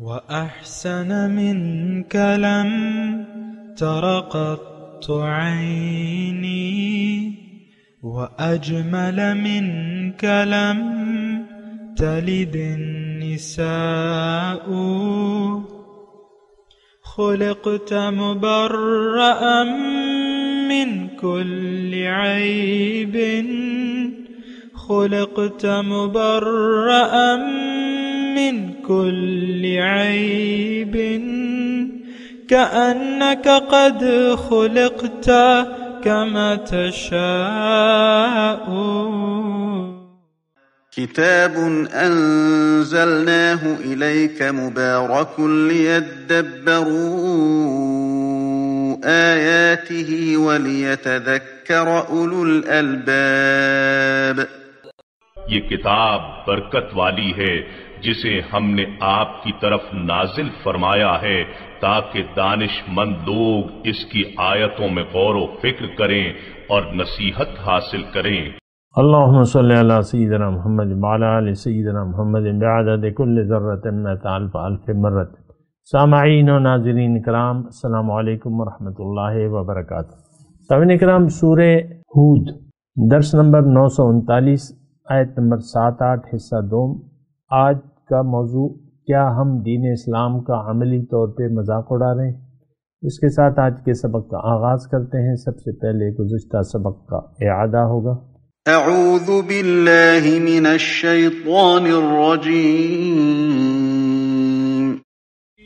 وأحسن منك لم تر قط عيني، وأجمل منك لم تلد النساء. خلقت مبرأ من كل عيب، خلقت مبرأ من كل عيب، كأنك قد خلقت كما تشاء. كتاب أنزلناه إليك مبارك ليدبروا آياته وليتذكر أولو الألباب. یہ کتاب برکت والی ہے جسے ہم نے آپ کی طرف نازل فرمایا ہے تاکہ دانش مند لوگ اس کی آیتوں میں غور و فکر کریں اور نصیحت حاصل کریں۔ اللہم صلی علی سیدنا محمد وعلی آل سیدنا محمد بعدد کل ذرۃ مئۃ الف الف مرۃ۔ سامعین و ناظرین کرام، السلام علیکم ورحمۃ اللہ وبرکاتہ۔ سامعین کرام، سورہ ہود درس نمبر 939 آیت نمبر 7-8 حصہ دوم۔ آج کا موضوع، کیا ہم دین اسلام کا عملی طور پہ مذاق اڑا رہے ہیں؟ اس کے ساتھ آج کے سبق کا آغاز کرتے ہیں۔ سب سے پہلے گزشتہ سبق کا اعادہ ہوگا۔ اعوذ باللہ من الشیطان الرجیم۔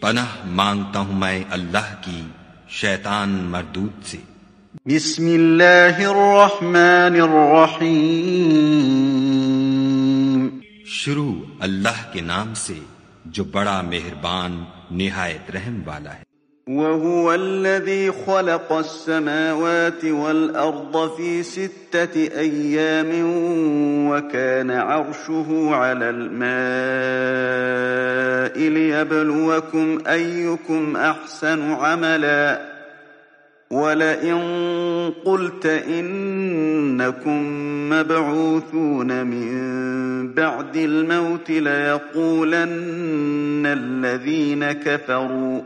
پناہ مانگتا ہوں میں اللہ کی شیطان مردود سے۔ بسم اللہ الرحمن الرحیم۔ شروع اللہ کے نام سے جو بڑا مہربان نہایت رحم والا ہے۔ وَهُوَ الَّذِي خَلَقَ السَّمَاوَاتِ وَالْأَرْضَ فِي 6 أَيَّامٍ وَكَانَ عَرْشُهُ عَلَى الْمَاءِ لِيَبْلُوَكُمْ أَيُّكُمْ أَحْسَنُ عَمَلًا وَلَئِن قُلْتَ إِنَّكُمْ مَبْعُوثُونَ مِن بَعْدِ الْمَوْتِ لَيَقُولَنَّ الَّذِينَ كَفَرُوا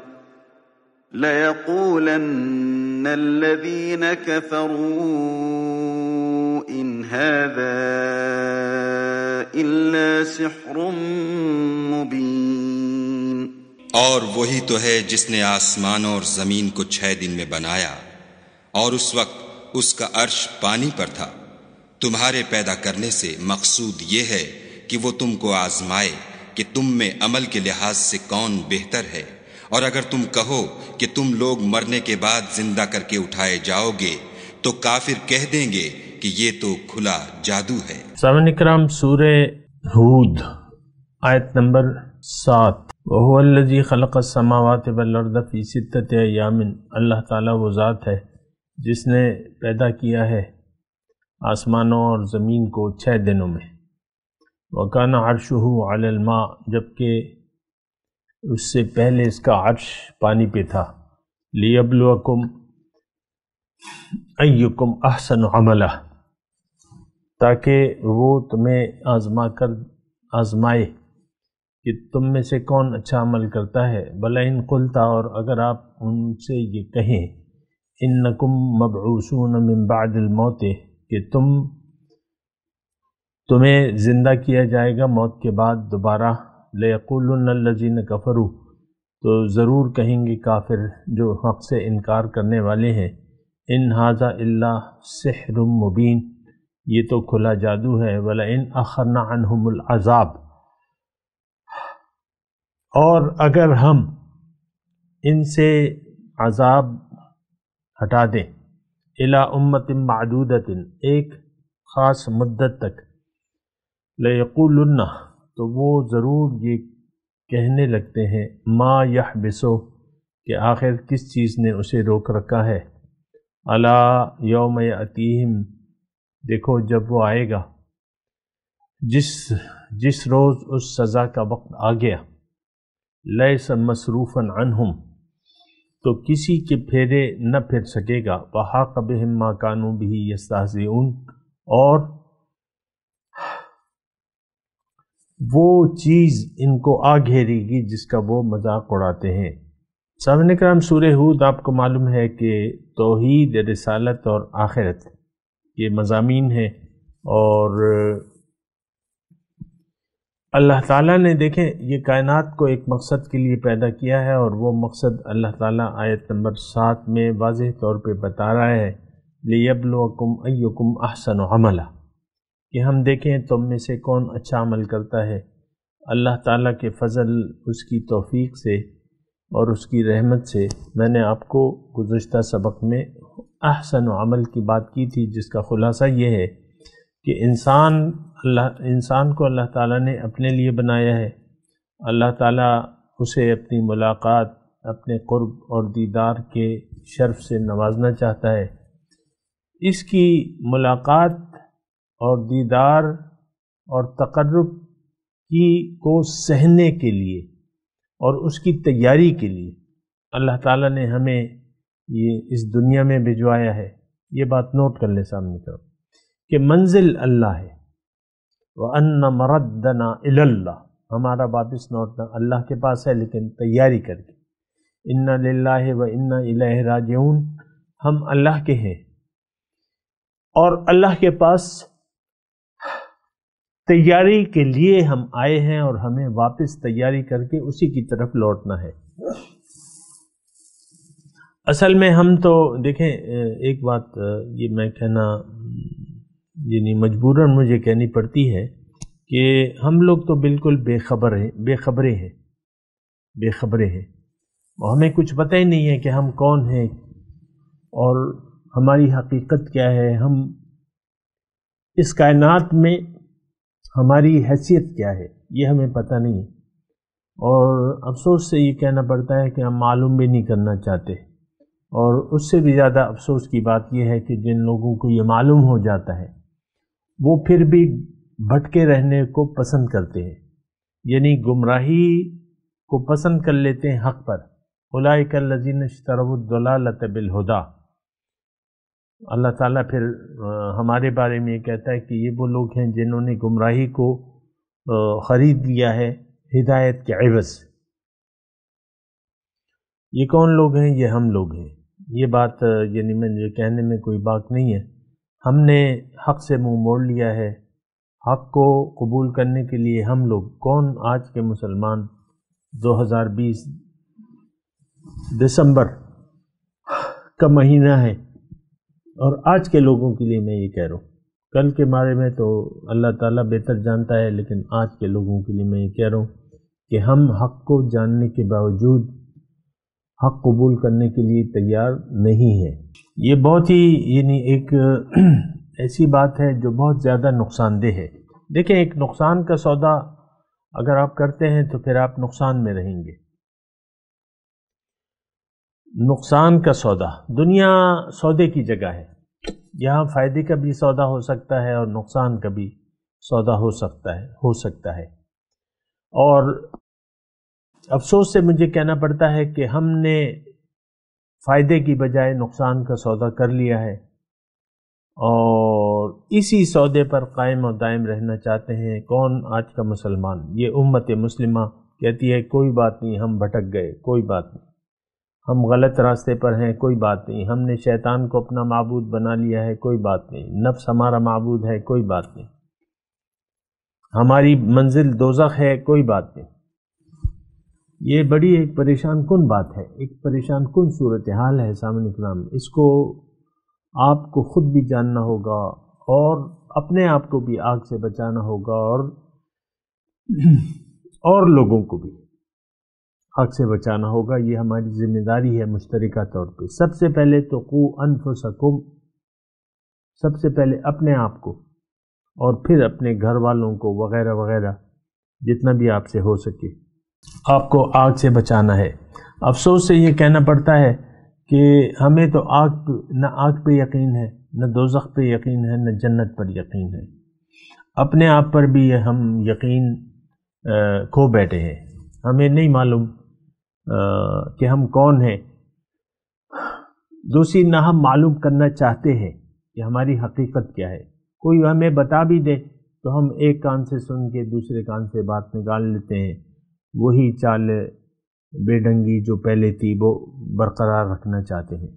إِنْ هَذَا إِلَّا سِحْرٌ مُبِينٌ۔ اور وہی تو ہے جس نے آسمانوں اور زمین کو 6 دن میں بنایا، اور اس وقت اس کا عرش پانی پر تھا۔ تمہارے پیدا کرنے سے مقصود یہ ہے کہ وہ تم کو آزمائے کہ تم میں عمل کے لحاظ سے کون بہتر ہے، اور اگر تم کہو کہ تم لوگ مرنے کے بعد زندہ کر کے اٹھائے جاؤ گے تو کافر کہہ دیں گے کہ یہ تو کھلا جادو ہے۔ سامعین اکرام، سورہ ہود آیت نمبر 7۔ وَهُوَ الَّذِي خَلَقَ السَّمَاوَاتِ وَالْأَرْضَ فِي 6 أَيَّامٍ۔ اللہ تعالیٰ وہ ذات ہے جس نے پیدا کیا ہے آسمانوں اور زمین کو 6 دنوں میں۔ وَكَانَ عَرْشُهُ عَلَى الْمَاءِ، جبکہ اس سے پہلے اس کا عرش پانی پہ تھا۔ لِيَبْلُوَكُمْ أَيُّكُمْ أَحْسَنُ عَمَلًا، تاکہ وہ تمہیں آزمائے کہ تم میں سے کون اچھا عمل کرتا ہے۔ وَلَئِن قُلْتَ، اور اگر آپ ان سے یہ کہیں، إِنَّكُمْ مَبْعُوثُونَ مِن بَعْدِ الْمَوْتِ، کہ تمہیں زندہ کیا جائے گا موت کے بعد دوبارہ۔ لَيَقُولُنَّ الَّذِينَ كَفَرُوا، تو ضرور کہیں گے کافر جو حق سے انکار کرنے والے ہیں، إِنْ هَذَا إِلَّا سِحْرٌ مُبِينٌ، یہ تو کھلا جادو ہے۔ وَلَئِنْ أَخَّرْنَا عَنْهُمُ الْعَذَابَ، اور اگر ہم ان سے عذاب ہٹا دیں، إِلَىٰ أُمَّةٍ مَعْدُودَةٍ، ایک خاص مدت تک، لَيَقُولُنَّ، تو وہ ضرور یہ کہنے لگتے ہیں، ما يحبسو، کہ آخر کس چیز نے اسے روک رکھا ہے۔ الا یوم یاتیہم، دیکھو جب وہ آئے گا، جس روز اس سزا کا وقت آ گیا، لیس مصروفا عنہم، تو کسی کے پھیرے نہ پھر سکے گا۔ وحاق بہم ما کانوا بہ یستہزئون، اور وہ چیز ان کو آ گھیرے گی جس کا وہ مذاق اڑاتے ہیں۔ سامعین کرام، سورہ ہود آپ کو معلوم ہے کہ توحید، رسالت اور آخرت یہ مضامین ہیں، اور اللہ تعالیٰ نے دیکھیں یہ کائنات کو ایک مقصد کے لیے پیدا کیا ہے، اور وہ مقصد اللہ تعالیٰ آیت نمبر 7 میں واضح طور پہ بتا رہا ہے، لِيَبْلُوَكُمْ أَيُّكُمْ أَحْسَنُ عَمَلًا، کہ ہم دیکھیں تم میں سے کون اچھا عمل کرتا ہے۔ اللہ تعالیٰ کے فضل، اس کی توفیق سے اور اس کی رحمت سے میں نے آپ کو گزشتہ سبق میں احسن عمل کی بات کی تھی، جس کا خلاصہ یہ ہے کہ انسان کو اللہ تعالیٰ نے اپنے لیے بنایا ہے۔ اللہ تعالیٰ اسے اپنی ملاقات، اپنے قرب اور دیدار کے شرف سے نوازنا چاہتا ہے۔ اس کی ملاقات اور دیدار اور تقرب کو سہنے کے لیے اور اس کی تیاری کے لیے اللہ تعالیٰ نے ہمیں یہ اس دنیا میں بھجوایا ہے۔ یہ بات نوٹ کر لیں سامنے کرو کہ منزل اللہ ہے، وَأَنَّ مَرَدَّنَا إِلَى اللَّهِ، ہمارا واپس لوٹنا اللہ کے پاس ہے، لیکن تیاری کر کے۔ اِنَّا لِلَّهِ وَإِنَّا إِلَيْهِ رَاجِعُونَ، ہم اللہ کے ہیں اور اللہ کے پاس تیاری کے لیے ہم آئے ہیں، اور ہمیں واپس تیاری کر کے اسی کی طرف لوٹنا ہے۔ اصل میں ہم تو دیکھیں ایک بات یہ میں کہنا یعنی مجبوراً مجھے کہنی پڑتی ہے کہ ہم لوگ تو بالکل بے خبرے ہیں، اور ہمیں کچھ پتہ ہی نہیں ہے کہ ہم کون ہیں اور ہماری حقیقت کیا ہے، ہم اس کائنات میں ہماری حیثیت کیا ہے یہ ہمیں پتہ نہیں ہے، اور افسوس سے یہ کہنا پڑتا ہے کہ ہم معلوم بھی نہیں کرنا چاہتے۔ اور اس سے بھی زیادہ افسوس کی بات یہ ہے کہ جن لوگوں کو یہ معلوم ہو جاتا ہے وہ پھر بھی بھٹکے رہنے کو پسند کرتے ہیں، یعنی گمراہی کو پسند کر لیتے ہیں حق پر۔ اولئک الذین اشتروا الضلالۃ بالہدیٰ، اللہ تعالیٰ پھر ہمارے بارے میں یہ کہتا ہے کہ یہ وہ لوگ ہیں جنہوں نے گمراہی کو خرید لیا ہے ہدایت کے عوض۔ یہ کون لوگ ہیں؟ یہ ہم لوگ ہیں۔ یہ بات یعنی میں کہنے میں کوئی بات نہیں ہے، ہم نے حق سے منہ موڑ لیا ہے۔ حق کو قبول کرنے کے لیے ہم لوگ کون؟ آج کے مسلمان 2020 دسمبر کا مہینہ ہے، اور آج کے لوگوں کے لیے میں یہ کہہ رہا ہوں، کل کے بارے میں تو اللہ تعالیٰ بہتر جانتا ہے، لیکن آج کے لوگوں کے لیے میں یہ کہہ رہا ہوں کہ ہم حق کو جاننے کے باوجود حق قبول کرنے کے لیے تیار نہیں ہیں۔ یہ بہت ہی یعنی ایک ایسی بات ہے جو بہت زیادہ نقصان دہ ہے۔ دیکھیں ایک نقصان کا سودا اگر آپ کرتے ہیں تو پھر آپ نقصان میں رہیں گے۔ نقصان کا سودا، دنیا سودے کی جگہ ہے، یہاں فائدے کا بھی سودا ہو سکتا ہے اور نقصان کا بھی سودا ہو سکتا ہے۔ اور افسوس سے مجھے کہنا پڑتا ہے کہ ہم نے فائدے کی بجائے نقصان کا سودا کر لیا ہے، اور اسی سودے پر قائم و دائم رہنا چاہتے ہیں۔ کون؟ آج کا مسلمان۔ یہ امت مسلمہ کہتی ہے کوئی بات نہیں، ہم بھٹک گئے، کوئی بات نہیں، ہم غلط راستے پر ہیں، کوئی بات نہیں، ہم نے شیطان کو اپنا معبود بنا لیا ہے، کوئی بات نہیں، نفس ہمارا معبود ہے، کوئی بات نہیں، ہماری منزل دوزخ ہے، کوئی بات نہیں۔ یہ بڑی ایک پریشان کن بات ہے، ایک پریشان کن صورتحال ہے سامعین کرام۔ اس کو آپ کو خود بھی جاننا ہوگا اور اپنے آپ کو بھی آگ سے بچانا ہوگا، اور لوگوں کو بھی آگ سے بچانا ہوگا۔ یہ ہماری ذمہ داری ہے مشترکہ طور پہ۔ سب سے پہلے تو قوا انفسکم، سب سے پہلے اپنے آپ کو، اور پھر اپنے گھر والوں کو وغیرہ وغیرہ، جتنا بھی آپ سے ہو سکے آپ کو آگ سے بچانا ہے۔ افسوس سے یہ کہنا پڑتا ہے کہ ہمیں تو نہ آگ پہ یقین ہے، نہ دوزخ پہ یقین ہے، نہ جنت پر یقین ہے۔ اپنے آپ پر بھی ہم یقین کھو بیٹھے ہیں، ہمیں نہیں معلوم کہ ہم کون ہیں۔ دوسری نہ ہم معلوم کرنا چاہتے ہیں کہ ہماری حقیقت کیا ہے۔ کوئی ہمیں بتا بھی دے تو ہم ایک کان سے سن کے دوسرے کان سے بات نکال لیتے ہیں، وہی چال بے ڈنگی جو پہلے تھی وہ برقرار رکھنا چاہتے ہیں۔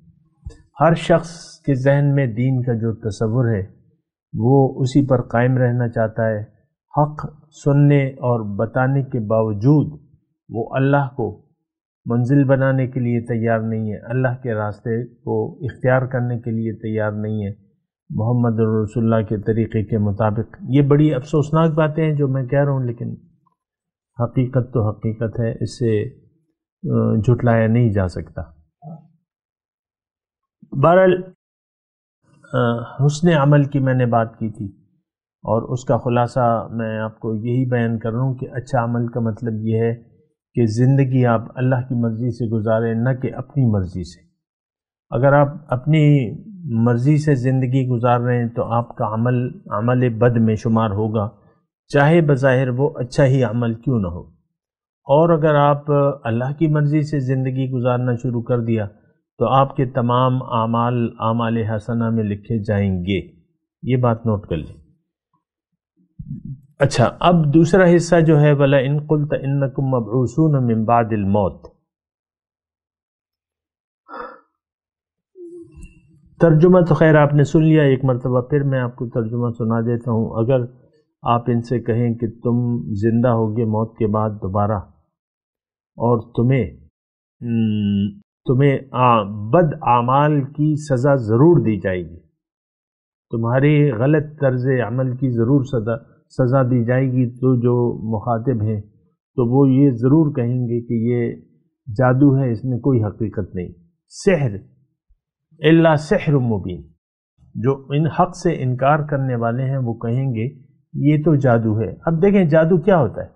ہر شخص کے ذہن میں دین کا جو تصور ہے وہ اسی پر قائم رہنا چاہتا ہے۔ حق سننے اور بتانے کے باوجود وہ اللہ کو منزل بنانے کے لیے تیار نہیں ہے، اللہ کے راستے کو اختیار کرنے کے لیے تیار نہیں ہے محمد رسول اللہ کے طریقے کے مطابق۔ یہ بڑی افسوسناک باتیں ہیں جو میں کہہ رہا ہوں، لیکن حقیقت تو حقیقت ہے، اس سے جھٹلایا نہیں جا سکتا۔ بہرحال حسن عمل کی میں نے بات کی تھی، اور اس کا خلاصہ میں آپ کو یہی بیان کر رہا ہوں کہ اچھا عمل کا مطلب یہ ہے کہ زندگی آپ اللہ کی مرضی سے گزاریں، نہ کہ اپنی مرضی سے۔ اگر آپ اپنی مرضی سے زندگی گزار رہے ہیں تو آپ کا عمل بد میں شمار ہوگا، چاہے بظاہر وہ اچھا ہی عمل کیوں نہ ہو۔ اور اگر آپ اللہ کی مرضی سے زندگی گزارنا شروع کر دیا تو آپ کے تمام اعمال حسنہ میں لکھے جائیں گے، یہ بات نوٹ کر لیں۔ اچھا، اب دوسرا حصہ جو ہے وَلَئِن قُلْتَ إِنَّكُمْ مَبْعُوثُونَ مِن بَعْدِ الْمَوْتِ، ترجمہ تو خیر آپ نے سن لیا، ایک مرتبہ پھر میں آپ کو ترجمہ سنا دیتا ہوں۔ اگر آپ ان سے کہیں کہ تم زندہ ہوگے موت کے بعد دوبارہ، اور تمہیں بد اعمال کی سزا ضرور دی جائے گی، تمہاری غلط طرز عمل کی ضرور سزا دی جائے گی، تو جو مخاطب ہیں تو وہ یہ ضرور کہیں گے کہ یہ جادو ہے، اس میں کوئی حقیقت نہیں، سحر الا سحر مبین۔ جو ان حق سے انکار کرنے والے ہیں وہ کہیں گے یہ تو جادو ہے۔ اب دیکھیں جادو کیا ہوتا ہے؟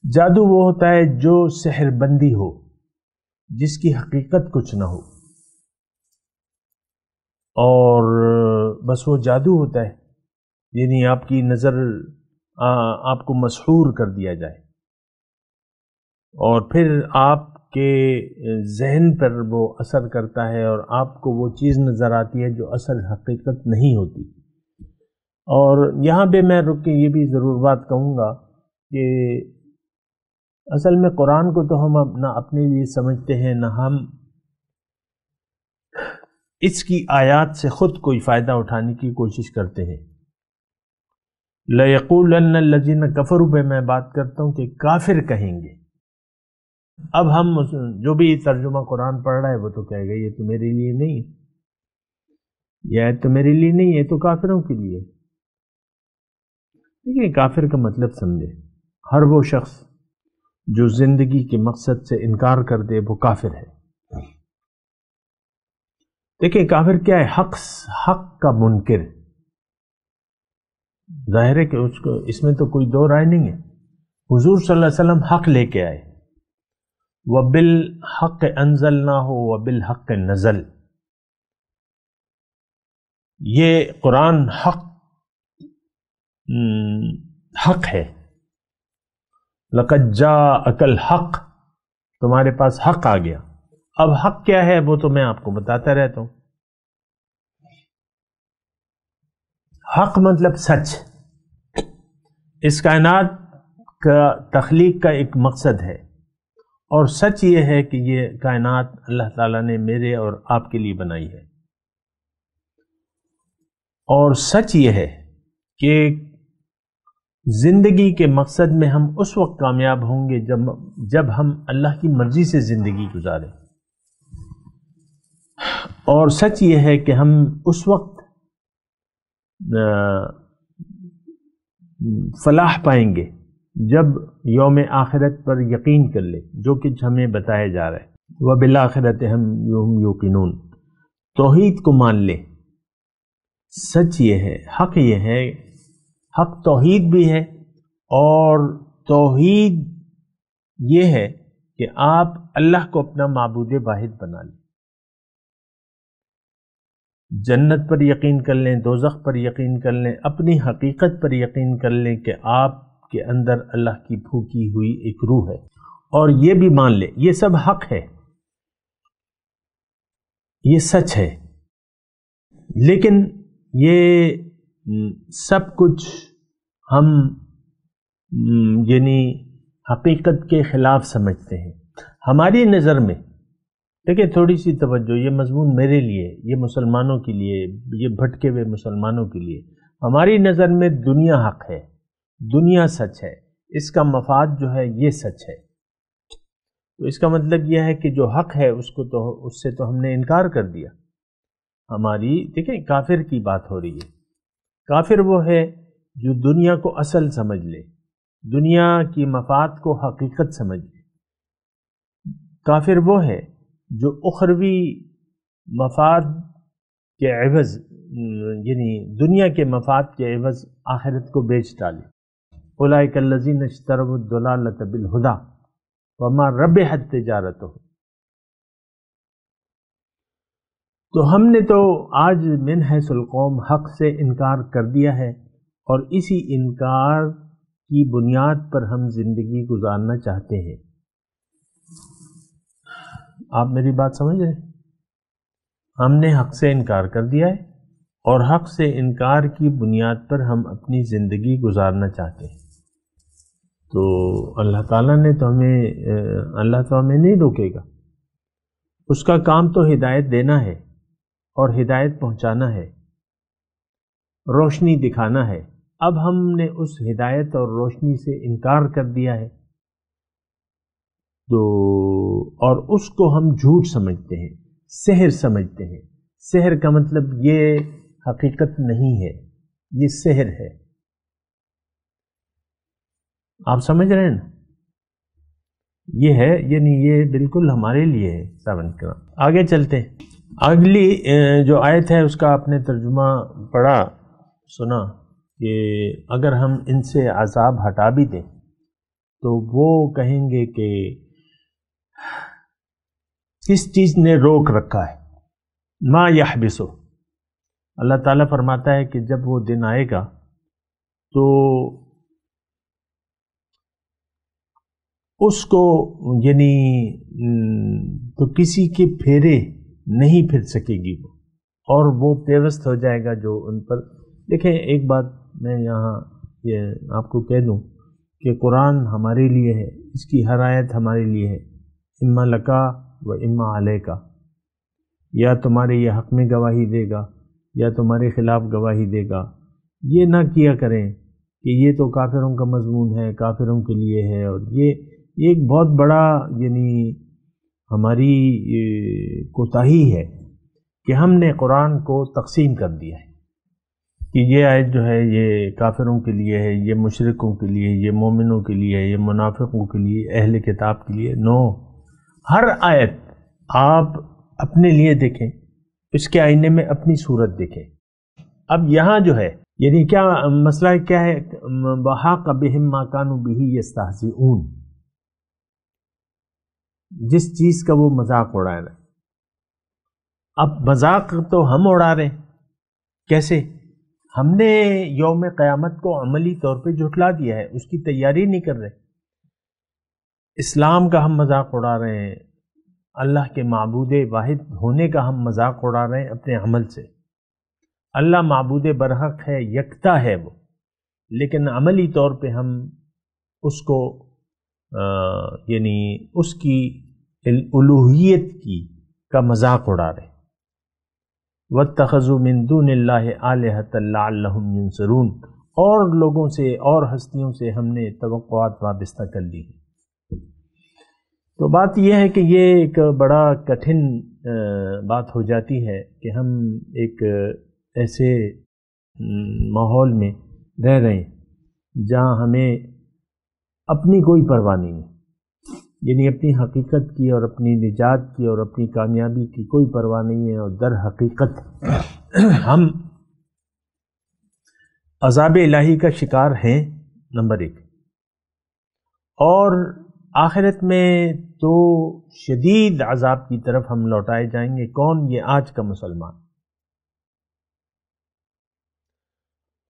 جادو وہ ہوتا ہے جو سحر بندی ہو، جس کی حقیقت کچھ نہ ہو، اور بس وہ جادو ہوتا ہے، یعنی آپ کی نظر آپ کو مسحور کر دیا جائے، اور پھر آپ کے ذہن پر وہ اثر کرتا ہے اور آپ کو وہ چیز نظر آتی ہے جو اصل حقیقت نہیں ہوتی۔ اور یہاں پہ میں رک کے یہ بھی ضرور بات کہوں گا کہ اصل میں قرآن کو تو ہم نہ اپنے لیے سمجھتے ہیں، نہ ہم اس کی آیات سے خود کوئی فائدہ اٹھانے کی کوشش کرتے ہیں۔ لَيَقُولَنَّ الَّذِينَ كَفَرُوا پہ میں بات کرتا ہوں کہ کافر کہیں گے۔ اب ہم جو بھی ترجمہ قرآن پڑھ رہا ہے وہ تو کہے گا یہ تو میرے لیے نہیں ہے، یہ تو میرے لیے نہیں ہے، تو کافروں کے لیے۔ دیکھیں کافر کا مطلب سمجھے، ہر وہ شخص جو زندگی کے مقصد سے انکار کر دے وہ کافر ہے۔ دیکھیں کافر کیا ہے؟ حق کا منکر۔ ظاہر ہے کہ اس میں تو کوئی دو رائے نہیں ہے۔ حضور صلی اللہ علیہ وسلم حق لے کے آئے، وَبِالْحَقِّ أَنزَلْنَاهُ وَبِالْحَقِّ نَزَلَ۔ یہ قرآن حق ہے۔ لَقَدْ جَاءَكَ الْحَقُّ، تمہارے پاس حق آ گیا۔ اب حق کیا ہے وہ تو میں آپ کو بتاتا رہتا ہوں۔ حق مطلب سچ۔ اس کائنات کا تخلیق کا ایک مقصد ہے، اور سچ یہ ہے کہ یہ کائنات اللہ تعالیٰ نے میرے اور آپ کے لیے بنائی ہے، اور سچ یہ ہے کہ زندگی کے مقصد میں ہم اس وقت کامیاب ہوں گے جب ہم اللہ کی مرضی سے زندگی گزاریں، اور سچ یہ ہے کہ ہم اس وقت فلاح پائیں گے جب یوم آخرت پر یقین کر لیں، جو کچھ ہمیں بتایا جا رہا ہے۔ وَبِالْآخِرَةِ هُمْ يُوقِنُونَ، توحید کو مان لیں۔ سچ یہ ہے، حق یہ ہے، حق توحید بھی ہے، اور توحید یہ ہے کہ آپ اللہ کو اپنا معبود واحد بنا لیں، جنت پر یقین کر لیں، دوزخ پر یقین کر لیں، اپنی حقیقت پر یقین کر لیں کہ آپ کے اندر اللہ کی پھونکی ہوئی ایک روح ہے، اور یہ بھی مان لیں یہ سب حق ہے، یہ سچ ہے، لیکن یہ سب کچھ ہم یعنی حقیقت کے خلاف سمجھتے ہیں ہماری نظر میں. دیکھیں تھوڑی سی توجہ، یہ مضمون میرے لیے، یہ مسلمانوں کے لیے، یہ بھٹکے ہوئے مسلمانوں کے لیے. ہماری نظر میں دنیا حق ہے، دنیا سچ ہے، اس کا مفاد جو ہے یہ سچ ہے. تو اس کا مطلب یہ ہے کہ جو حق ہے اس سے تو ہم نے انکار کر دیا. ہماری دیکھیں کافر کی بات ہو رہی ہے. کافر وہ ہے جو دنیا کو اصل سمجھ لے، دنیا کی مفاد کو حقیقت سمجھ لے. کافر وہ ہے جو اخروی مفاد کے عوض یعنی دنیا کے مفاد کے عوض آخرت کو بیچ ڈالے. اولئک الذین اشتروا الضلالۃ بالہدی وما ربحت تجارتہم. تو ہم نے تو آج من حیث القوم حق سے انکار کر دیا ہے، اور اسی انکار کی بنیاد پر ہم زندگی گزارنا چاہتے ہیں. آپ میری بات سمجھ رہے ہیں؟ ہم نے حق سے انکار کر دیا ہے اور حق سے انکار کی بنیاد پر ہم اپنی زندگی گزارنا چاہتے ہیں. تو اللہ تعالیٰ نے تو اللہ تو ہمیں نہیں روکے گا. اس کا کام تو ہدایت دینا ہے اور ہدایت پہنچانا ہے، روشنی دکھانا ہے. اب ہم نے اس ہدایت اور روشنی سے انکار کر دیا ہے تو اور اس کو ہم جھوٹ سمجھتے ہیں، سحر سمجھتے ہیں. سحر کا مطلب یہ حقیقت نہیں ہے، یہ سحر ہے. آپ سمجھ رہے ہیں نا؟ یہ ہے یعنی یہ بالکل ہمارے لیے ہے. سامن کرام آگے چلتے ہیں. اگلی جو آیت ہے اس کا آپ نے ترجمہ پڑھا سنا کہ اگر ہم ان سے عذاب ہٹا بھی دیں تو وہ کہیں گے کہ کس چیز نے روک رکھا ہے. ما یحبسو. اللہ تعالیٰ فرماتا ہے کہ جب وہ دن آئے گا تو اس کو یعنی تو کسی کے پھیرے نہیں پھر سکے گی وہ، اور وہ پیوست ہو جائے گا جو ان پر. دیکھیں ایک بات میں یہاں یہ آپ کو کہہ دوں کہ قرآن ہمارے لیے ہے، اس کی ہر آیت ہمارے لیے ہے. اما لکا و اما علیکا، یا تمہارے یہ حق میں گواہی دے گا یا تمہارے خلاف گواہی دے گا. یہ نہ کیا کریں کہ یہ تو کافروں کا مضمون ہے، کافروں کے لیے ہے. اور یہ ایک بہت بڑا یعنی ہماری کوتاہی ہے کہ ہم نے قرآن کو تقسیم کر دیا ہے کہ یہ آیت جو ہے یہ کافروں کے لیے ہے، یہ مشرکوں کے لیے، یہ مومنوں کے لیے، یہ منافقوں کے لیے، اہل کتاب کے لیے. نو، ہر آیت آپ اپنے لیے دیکھیں، اس کے آئینے میں اپنی صورت دیکھیں. اب یہاں جو ہے یعنی کیا مسئلہ کیا ہے؟ وَحَاقَ بِهِمْ مَا كَانُوا بِهِ يَسْتَهْزِئُونَ. جس چیز کا وہ مذاق اڑا رہے ہیں. اب مذاق تو ہم اڑا رہے ہیں. کیسے؟ ہم نے یوم قیامت کو عملی طور پہ جھٹلا دیا ہے، اس کی تیاری نہیں کر رہے. اسلام کا ہم مذاق اڑا رہے ہیں، اللہ کے معبود واحد ہونے کا ہم مذاق اڑا رہے ہیں اپنے عمل سے. اللہ معبود برحق ہے، یکتا ہے وہ، لیکن عملی طور پہ ہم اس کو یعنی اس کی الوہیت کا مذاق اڑا رہے ہیں. وَاتَّخَذُوا مِن دُونِ اللَّهِ آلِهَةً لَعَلَّهُمْ يُنصَرُونَ. اور لوگوں سے اور ہستیوں سے ہم نے توقعات وابستہ کر لی ہیں. تو بات یہ ہے کہ یہ ایک بڑا کٹھن بات ہو جاتی ہے کہ ہم ایک ایسے ماحول میں رہ رہے ہیں جہاں ہمیں اپنی کوئی پرواہ نہیں ہے، یعنی اپنی حقیقت کی اور اپنی نجات کی اور اپنی کامیابی کی کوئی پرواہ نہیں ہے. اور در حقیقت ہم عذاب الہی کا شکار ہیں نمبر 1، اور آخرت میں تو شدید عذاب کی طرف ہم لوٹائے جائیں گے. کون؟ یہ آج کا مسلمان.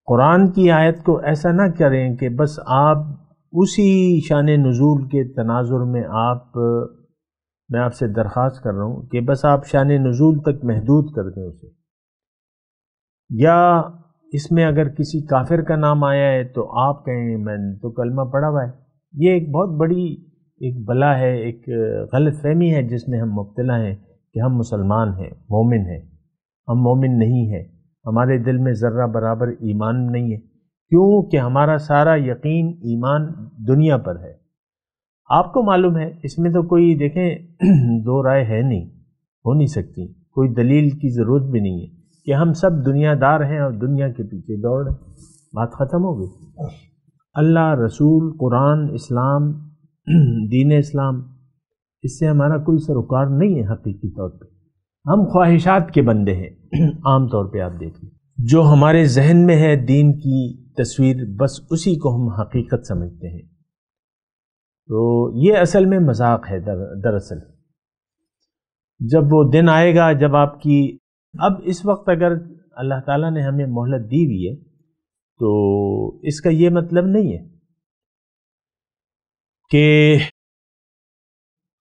قرآن کی آیت کو ایسا نہ کریں کہ بس آپ اسی شان نزول کے تناظر میں میں آپ سے درخواست کر رہا ہوں کہ بس آپ شان نزول تک محدود کر دیں اسے، یا اس میں اگر کسی کافر کا نام آیا ہے تو آپ کہیں میں نے تو کلمہ پڑھا ہوا ہے. یہ ایک بہت بڑی ایک بلا ہے، ایک غلط فہمی ہے جس میں ہم مبتلا ہیں کہ ہم مسلمان ہیں، مومن ہیں. ہم مومن نہیں ہیں، ہمارے دل میں ذرہ برابر ایمان نہیں ہے. کیوں کہ ہمارا سارا یقین ایمان دنیا پر ہے. آپ کو معلوم ہے اس میں تو کوئی دیکھیں دو رائے ہے نہیں، ہو نہیں سکتی، کوئی دلیل کی ضرورت بھی نہیں ہے کہ ہم سب دنیا دار ہیں اور دنیا کے پیچھے دوڑ رہے ہیں. بات ختم ہو گئی. اللہ، رسول، قرآن، اسلام، دین اسلام، اس سے ہمارا کوئی سروکار نہیں ہے. حقیقی طور پہ ہم خواہشات کے بندے ہیں. عام طور پہ آپ دیکھ لیں جو ہمارے ذہن میں ہے دین کی تصویر، بس اسی کو ہم حقیقت سمجھتے ہیں. تو یہ اصل میں مذاق ہے. دراصل جب وہ دن آئے گا جب آپ کی، اب اس وقت اگر اللہ تعالیٰ نے ہمیں مہلت دی ہوئی ہے تو اس کا یہ مطلب نہیں ہے کہ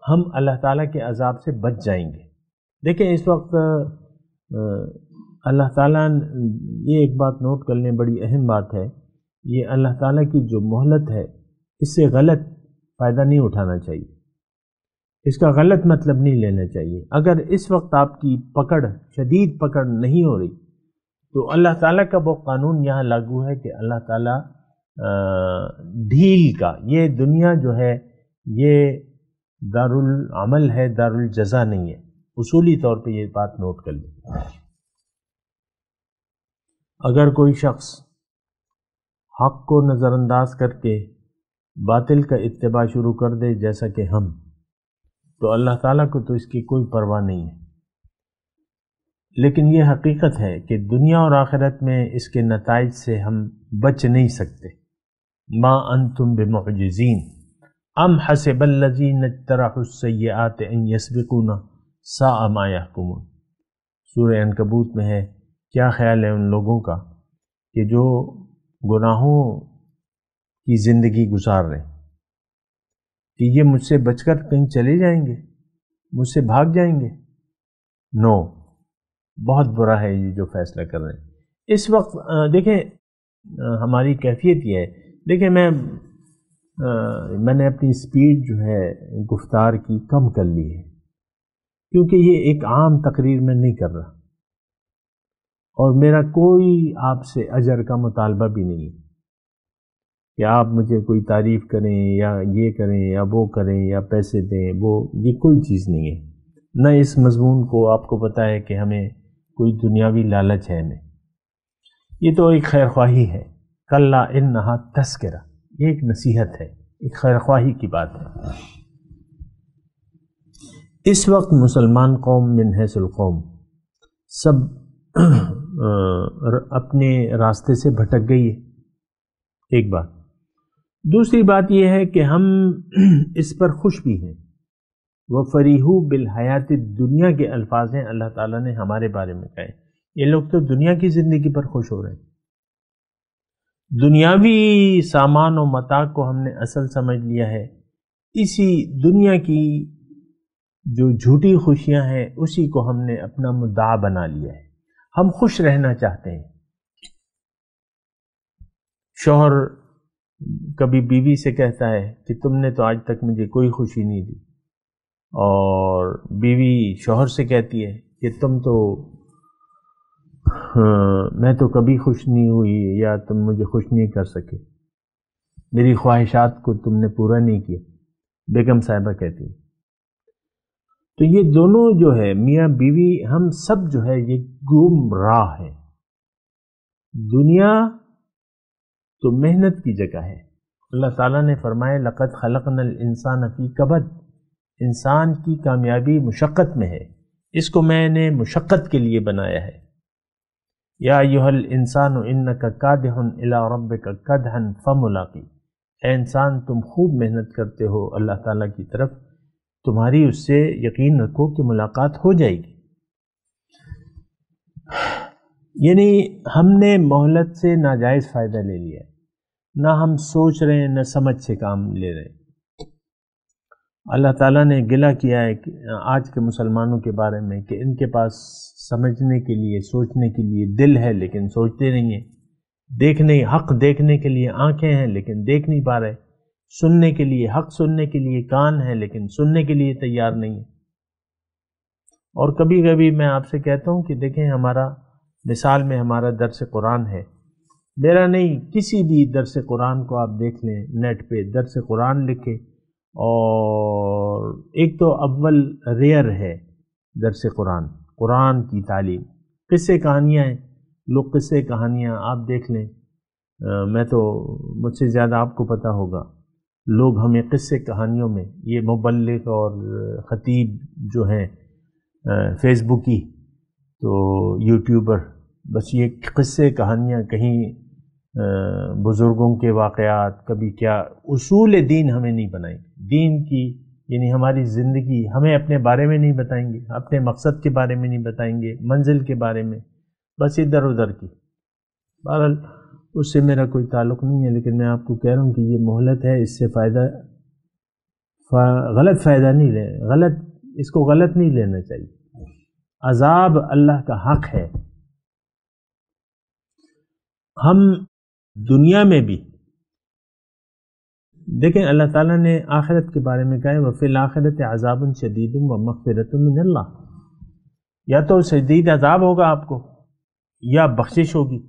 ہم اللہ تعالیٰ کے عذاب سے بچ جائیں گے. دیکھیں اس وقت اللہ تعالیٰ، یہ ایک بات نوٹ کر لیں، بڑی اہم بات ہے، یہ اللہ تعالیٰ کی جو مہلت ہے اس سے غلط فائدہ نہیں اٹھانا چاہیے، اس کا غلط مطلب نہیں لینا چاہیے. اگر اس وقت آپ کی پکڑ، شدید پکڑ نہیں ہو رہی تو اللہ تعالیٰ کا وہ قانون یہاں لاگو ہے کہ اللہ تعالیٰ ڈھیل کا، یہ دنیا جو ہے یہ دارالعمل ہے، دارالجزا نہیں ہے. اصولی طور پہ یہ بات نوٹ کر لیں. اگر کوئی شخص حق کو نظر انداز کر کے باطل کا اتباع شروع کر دے جیسا کہ ہم، تو اللہ تعالیٰ کو تو اس کی کوئی پرواہ نہیں ہے. لیکن یہ حقیقت ہے کہ دنیا اور آخرت میں اس کے نتائج سے ہم بچ نہیں سکتے. ما انتم بمعجزین ام حسب الذین اجترحوا السیئات ان یسبقونا ساء ما یحکمون. سورہ عنکبوت میں ہے، کیا خیال ہے ان لوگوں کا کہ جو گناہوں کی زندگی گزار رہے ہیں کہ یہ مجھ سے بچ کر کہیں چلے جائیں گے، مجھ سے بھاگ جائیں گے؟ نو، بہت برا ہے یہ جو فیصلہ کر رہے ہیں. اس وقت دیکھیں ہماری کیفیت یہ ہے، دیکھیں میں نے اپنی سپیڈ جو ہے گفتار کی کم کر لی ہے کیونکہ یہ ایک عام تقریر میں نہیں کر رہا اور میرا کوئی آپ سے اجر کا مطالبہ بھی نہیں ہے کہ آپ مجھے کوئی تعریف کریں یا یہ کریں یا وہ کریں یا پیسے دیں، وہ یہ کوئی چیز نہیں ہے. نہ اس مضمون کو آپ کو پتہ ہے کہ ہمیں کوئی دنیاوی لالچ ہے ہمیں. یہ تو ایک خیر خواہی ہے. کلا انہا تذکرہ، یہ ایک نصیحت ہے، ایک خیر خواہی کی بات ہے. اس وقت مسلمان قوم من حیث القوم سب اپنے راستے سے بھٹک گئی ہے، ایک بات. دوسری بات یہ ہے کہ ہم اس پر خوش بھی ہیں. وَفَرِحُوا بِالْحَيَاةِ الدُّنْيَا کے الفاظ ہیں اللہ تعالیٰ نے ہمارے بارے میں کہے. یہ لوگ تو دنیا کی زندگی پر خوش ہو رہے ہیں. دنیاوی سامان و متاع کو ہم نے اصل سمجھ لیا ہے. اسی دنیا کی جو جھوٹی خوشیاں ہیں اسی کو ہم نے اپنا مدعا بنا لیا ہے. ہم خوش رہنا چاہتے ہیں. شوہر کبھی بیوی سے کہتا ہے کہ تم نے تو آج تک مجھے کوئی خوشی نہیں دی، اور بیوی شوہر سے کہتی ہے کہ تم تو میں تو کبھی خوش نہیں ہوئی یا تم مجھے خوش نہیں کر سکے، میری خواہشات کو تم نے پورا نہیں کیا، بیگم صاحبہ کہتی ہے. تو یہ دونوں جو ہے میاں بیوی، ہم سب جو ہے یہ گمراہ ہیں. دنیا تو محنت کی جگہ ہے. اللہ تعالیٰ نے فرمایا لقد خلقنا الانسان فی کبد، انسان کی کامیابی مشقت میں ہے، اس کو میں نے مشقت کے لیے بنایا ہے. یا ایھا الانسان انک کادح الی ربک کدحا فملاقی، اے انسان تم خوب محنت کرتے ہو اللہ تعالیٰ کی طرف، تمہاری اس سے یقین رکھو کہ ملاقات ہو جائے گی. یعنی ہم نے مہلت سے ناجائز فائدہ لے لیا ہے، نہ ہم سوچ رہے ہیں نہ سمجھ سے کام لے رہے ہیں. اللہ تعالیٰ نے گلہ کیا ہے کہ آج کے مسلمانوں کے بارے میں کہ ان کے پاس سمجھنے کے لیے، سوچنے کے لیے دل ہے لیکن سوچتے نہیں ہیں. حق دیکھنے کے لیے آنکھیں ہیں لیکن دیکھ نہیں پا رہے، سننے کے لیے حق سننے کے لیے کان ہیں لیکن سننے کے لیے تیار نہیں ہے۔ اور کبھی کبھی میں آپ سے کہتا ہوں کہ دیکھیں ہمارا مثال میں ہمارا درس قرآن ہے، میرا نہیں، کسی بھی درس قرآن کو آپ دیکھ لیں، نیٹ پہ درس قرآن لکھیں، اور ایک تو اول ریئر ہے درس قرآن کی تعلیم، قصے کہانیاں ہیں، لوگ قصے کہانیاں آپ دیکھ لیں، میں تو مجھ سے زیادہ آپ کو پتہ ہوگا، لوگ ہمیں قصے کہانیوں میں، یہ مبلغ اور خطیب جو ہیں فیس بکی تو یوٹیوبر، بس یہ قصے کہانیاں، کہیں بزرگوں کے واقعات، کبھی کیا، اصول دین ہمیں نہیں بنائیں گے، دین کی یعنی ہماری زندگی ہمیں اپنے بارے میں نہیں بتائیں گے، اپنے مقصد کے بارے میں نہیں بتائیں گے، منزل کے بارے میں، بس ادھر ادھر کی۔ بہرحال اس سے میرا کوئی تعلق نہیں ہے، لیکن میں آپ کو کہہ رہا ہوں کہ یہ مہلت ہے، اس سے غلط فائدہ نہیں لے، اس کو غلط نہیں لینا چاہیے۔ عذاب اللہ کا حق ہے۔ ہم دنیا میں بھی دیکھیں اللہ تعالیٰ نے آخرت کے بارے میں کہا ہے وَفِي الْآخِرَةِ عَذَابٌ شَدِيدٌ وَمَغْفِرَةٌ مِّنَ اللَّهِ، یا تو شدید عذاب ہوگا آپ کو یا بخشش ہوگی۔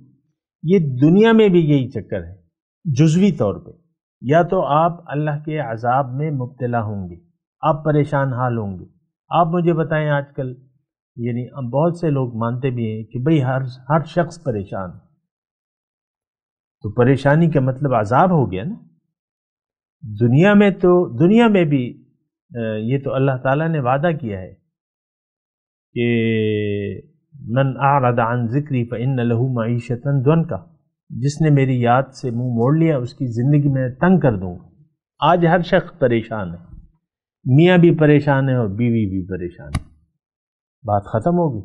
یہ دنیا میں بھی یہی چکر ہے جزوی طور پہ، یا تو آپ اللہ کے عذاب میں مبتلا ہوں گے، آپ پریشان حال ہوں گے۔ آپ مجھے بتائیں آج کل یعنی بہت سے لوگ مانتے بھی ہیں کہ بھئی ہر شخص پریشان، تو پریشانی کا مطلب عذاب ہو گیا نا۔ دنیا میں بھی یہ تو اللہ تعالیٰ نے وعدہ کیا ہے کہ من اعرض عن ذکری فإن له معیشۃ ضنکا، جس نے میری یاد سے منہ موڑ لیا اس کی زندگی میں تنگ کر دوں گا۔ آج ہر شخص پریشان ہے، میاں بھی پریشان ہے اور بیوی بھی پریشان ہے، بات ختم ہوگی۔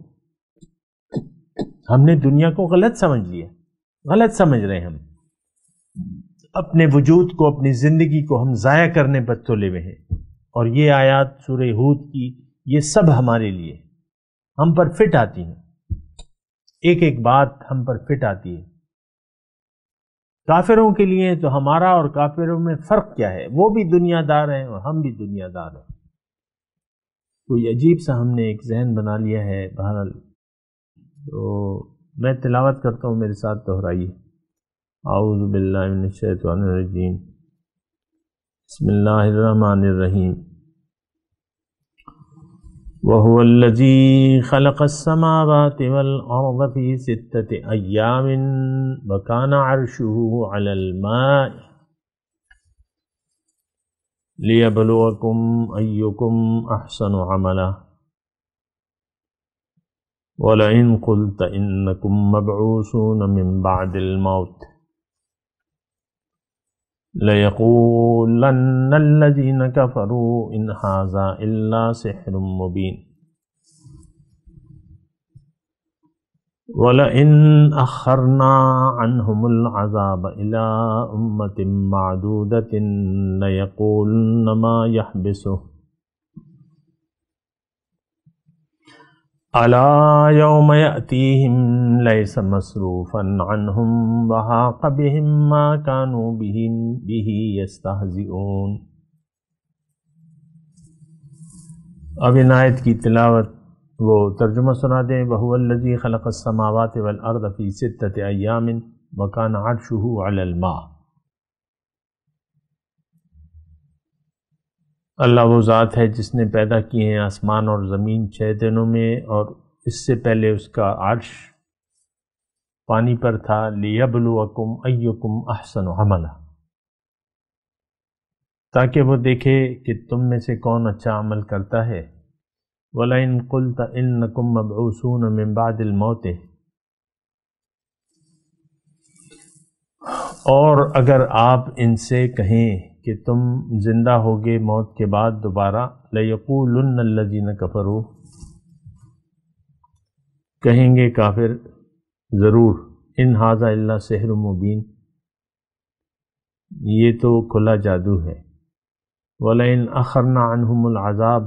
ہم نے دنیا کو غلط سمجھ لیا، غلط سمجھ رہے ہیں، ہم اپنے وجود کو، اپنی زندگی کو ہم ضائع کرنے پر تلے ہوئے ہیں۔ اور یہ آیات سورہ ہود کی یہ سب ہمارے لیے، ہم پر فٹ آتی ہیں، ایک ایک بات ہم پر فٹ آتی ہے۔ کافروں کے لیے تو ہمارا اور کافروں میں فرق کیا ہے؟ وہ بھی دنیا دار ہیں اور ہم بھی دنیا دار ہیں۔ کوئی عجیب سا ہم نے ایک ذہن بنا لیا ہے۔ بہرحال تو میں تلاوت کرتا ہوں، میرے ساتھ دہرائیے۔ اعوذ باللہ من الشیطان الرجیم، بسم اللہ الرحمن الرحیم۔ وَهُوَ الَّذِي خَلَقَ السَّمَاوَاتِ وَالْأَرْضَ فِي 6 أَيَّامٍ وَكَانَ عَرْشُهُ عَلَى الْمَاءِ لِيَبْلُوَكُمْ أَيُّكُمْ أَحْسَنُ عَمَلًا وَلَئِنْ قُلْتَ إِنَّكُمْ مَبْعُوثُونَ مِنْ بَعْدِ الْمَوْتِ لَيَقُولَنَّ الَّذِينَ كَفَرُوا إِنْ هَذَا إِلَّا سِحْرٌ مُبِينٌ وَلَئِنْ أَخَّرْنَا عَنْهُمُ الْعَذَابَ إِلَىٰ أُمَّةٍ مَّعْدُودَةٍ لَيَقُولُنَّ مَا يَحْبِسُهُ أَلَا يَوْمَ يَأْتِيهِمْ لَيْسَ مَصْرُوفًا عَنْهُمْ وَحَاقَ بِهِمْ مَا كَانُوا بِهِ يَسْتَهْزِئُونَ۔ اب ان آیت کی تلاوت وہ ترجمہ سنا دیں۔ وَهُوَ الَّذِي خَلَقَ السَّمَاوَاتِ وَالْأَرْضَ فِي 6 أَيَّامٍ وَكَانَ عَرْشُهُ عَلَى الْمَاءِ۔ اللہ وہ ذات ہے جس نے پیدا کیے ہیں آسمان اور زمین 6 دنوں میں، اور اس سے پہلے اس کا عرش پانی پر تھا۔ لِيَبْلُوَكُمْ أَيُّكُمْ أَحْسَنُ عَمَلًا، تاکہ وہ دیکھے کہ تم میں سے کون اچھا عمل کرتا ہے۔ وَلَئِن قُلْتَ إِنَّكُمْ مَبْعُوثُونَ مِنْ بَعْدِ الْمَوْتِ، اور اگر آپ ان سے کہیں کہ تم زندہ ہوگے موت کے بعد دوبارہ، لَيَقُولُنَّ الَّذِينَ كَفَرُوا، کہیں گے کافر ضرور، إِنْ هَذَا إِلَّا سِحْرٌ مُبِينٌ، یہ تو کھلا جادو ہے۔ وَلَئِنْ أَخَّرْنَا عَنْهُمُ الْعَذَابَ،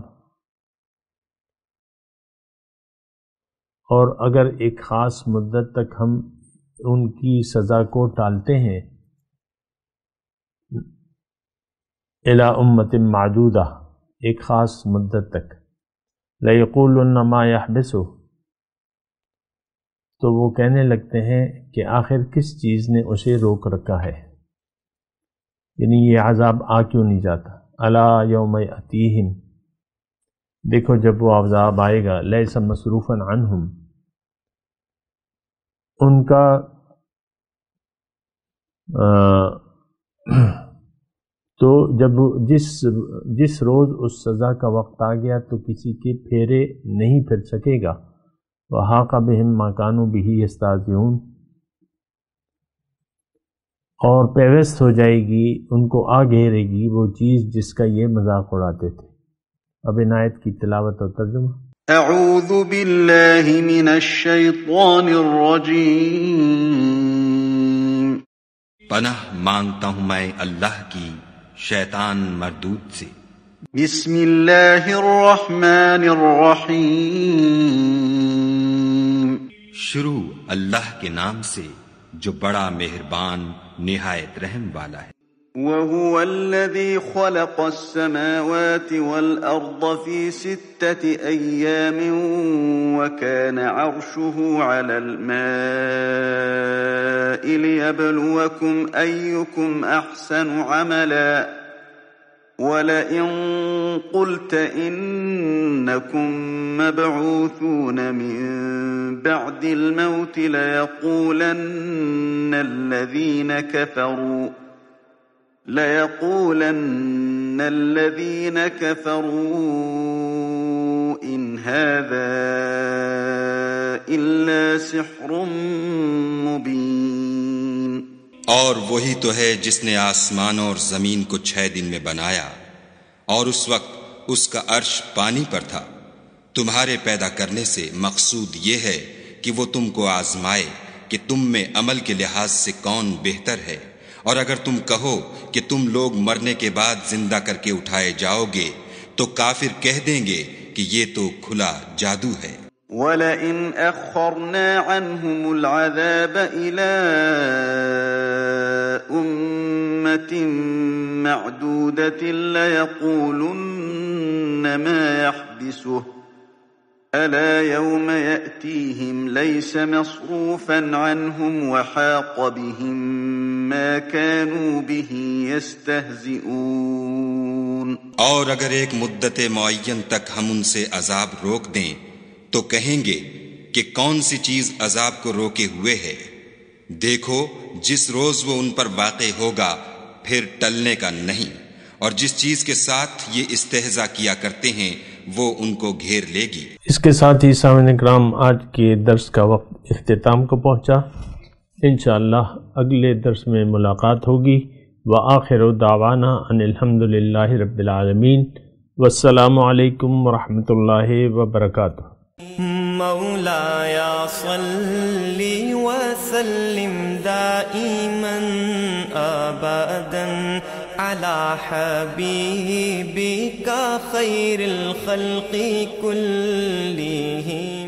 اور اگر ایک خاص مدت تک ہم ان کی سزا کو ٹالتے ہیں الی امت معدودہ، ایک خاص مدت تک، لَيَقُولُنَّ مَا يَحْبِسُهُ، تو وہ کہنے لگتے ہیں کہ آخر کس چیز نے اسے روک رکھا ہے، یعنی یہ عذاب آ کیوں نہیں جاتا۔ الا یوم یأتیہم، دیکھو جب وہ عذاب آئے گا، لیس مصروفا عنہم، ان کا تو جب جس روز اس سزا کا وقت آ گیا تو کسی کے پھیرے نہیں پھر سکے گا۔ وَحَاقَ بِهِمْ مَا كَانُوا بِهِ يَسْتَهْزِئُونَ، اور پیوست ہو جائے گی، ان کو آ گھیرے گی وہ چیز جس کا یہ مذاق اڑاتے تھے۔ اب ان آیت کی تلاوت اور ترجمہ۔ اعوذ باللہ من الشیطان الرجیم، پناہ مانگتا ہوں میں اللہ کی شیطان مردود سے۔ بسم اللہ الرحمن الرحیم، شروع اللہ کے نام سے جو بڑا مہربان نہایت رحم والا ہے۔ وَهُوَ الَّذِي خَلَقَ السَّمَاوَاتِ وَالْأَرْضَ فِي 6 أَيَّامٍ وَكَانَ عَرْشُهُ عَلَى الْمَاءِ لِيَبْلُوَكُمْ أَيُّكُمْ أَحْسَنُ عَمَلًا وَلَئِن قُلْتَ إِنَّكُمْ مَبْعُوثُونَ مِن بَعْدِ الْمَوْتِ لَيَقُولَنَّ الَّذِينَ كَفَرُوا إِنْ هَذَا إِلَّا سِحْرٌ مُبِينٌ۔ اور وہی تو ہے جس نے آسمانوں اور زمین کو 6 دن میں بنایا، اور اس وقت اس کا عرش پانی پر تھا۔ تمہارے پیدا کرنے سے مقصود یہ ہے کہ وہ تم کو آزمائے کہ تم میں عمل کے لحاظ سے کون بہتر ہے، اور اگر تم کہو کہ تم لوگ مرنے کے بعد زندہ کر کے اٹھائے جاؤ گے تو کافر کہہ دیں گے کہ یہ تو کھلا جادو ہے۔ وَلَئِنْ أَخَّرْنَا عَنْهُمُ الْعَذَابَ إِلَىٰ أُمَّةٍ مَّعْدُودَةٍ لَيَقُولُنَّ مَا يَحْبِسُهُ أَلَا يَوْمَ يَأْتِيهِمْ لَيْسَ مَصْرُوفًا عَنْهُمْ وَحَاقَ بِهِم مَّا كَانُوا بِهِ يَسْتَهْزِئُونَ۔ اور اگر ایک مدت معین تک ہم ان سے عذاب روک دیں تو کہیں گے کہ کون سی چیز عذاب کو روکے ہوئے ہے، دیکھو جس روز وہ ان پر واقع ہوگا پھر ٹلنے کا نہیں، اور جس چیز کے ساتھ یہ استہزاء کیا کرتے ہیں وہ ان کو گھیر لے گی۔ اس کے ساتھ ہی سامعین کرام آج کے درس کا وقت اختتام کو پہنچا۔ انشاءاللہ اگلے درس میں ملاقات ہوگی۔ وآخر دعوانا ان الحمد للہ رب العالمین، والسلام علیکم ورحمۃ اللہ وبرکاتہ۔ مولایا صلی وسلم دائما ابدا علی حبیبک خیر الخلق کلہم۔